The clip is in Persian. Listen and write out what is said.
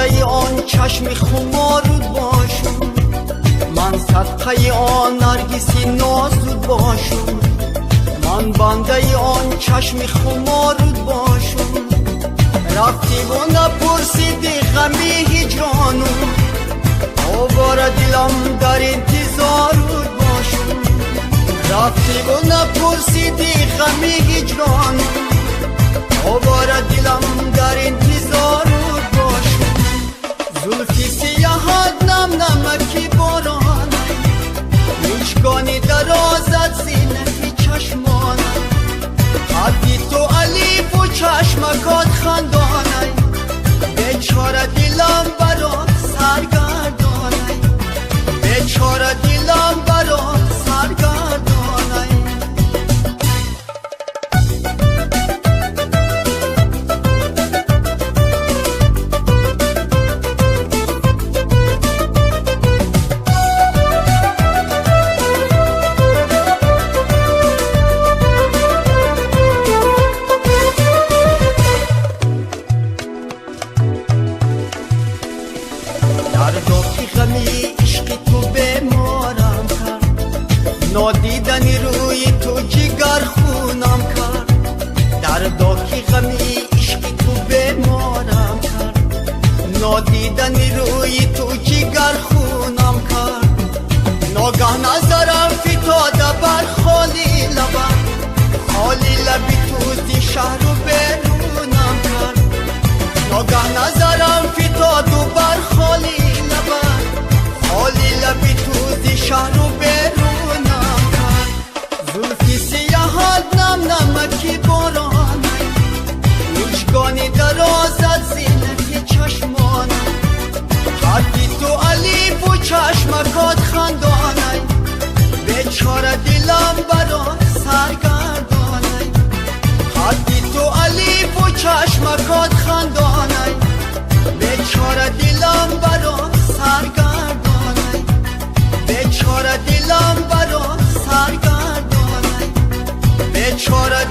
بنده آن چشم خمارود باشم، من صدقه آن نرگسی نازود باشم، من بنده آن چشم خمارود باشم. رفتی و نپرسیدی غمی هجرانم، دوباره دلم در انتظارت باشم. رفتی و نپرسیدی غمی هجرانم، دوباره دلم در انتظارت باشم. زلفی سیاهت نم نمکی بارانه، هیچگانی درازت زینتی چشمانه، حدی تو علیف و چشمکات خندانه، بیچاره دلم برات سرگردانه، بیچاره دلم برات سرگردانه. غمی عشق تو بیمارم کرد، نادیدنی روی تو جگر خونم کرد. دردا که غمی عشق تو بیمارم کرد، نادیدنی روی تو جگر خونم کرد. ناگه نظرم فتاده بر خالی لبم، خالی لبی تو دی شهر و بیرونم کرد. ناگه نظرم فتاده بر خالی لبم، خالی لبی تو دی شهر و بیرونم کرد. زلفی سیاهت نم نمکی بارانه، هیچگانی درازت زینتی چشمانه، حدی تو علیف و چشمکات خندانه، بیچاره دلم برات سرگردانه، حدی تو علیف و چشمکات خندانه، بیچاره دلم برات سرگردانه، بیچاره دلم برات سرگردانه، بیچاره